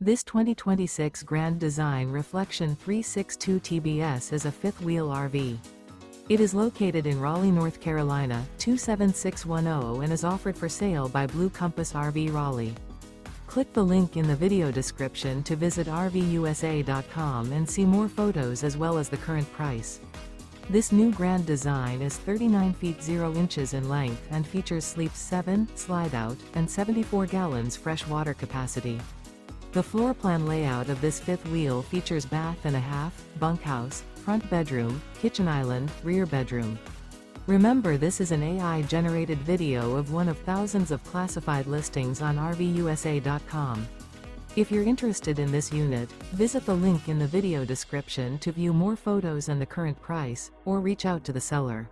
This 2026 Grand Design Reflection 362 TBS is a fifth-wheel RV. It is located in Raleigh, North Carolina, 27610 and is offered for sale by Blue Compass RV Raleigh. Click the link in the video description to visit RVUSA.com and see more photos as well as the current price. This new Grand Design is 39 feet 0 inches in length and features sleeps 7, slide-out, and 74 gallons fresh water capacity. The floor plan layout of this fifth wheel features bath and a half, bunkhouse, front bedroom, kitchen island, rear bedroom. Remember, this is an AI-generated video of one of thousands of classified listings on RVUSA.com. If you're interested in this unit, visit the link in the video description to view more photos and the current price, or reach out to the seller.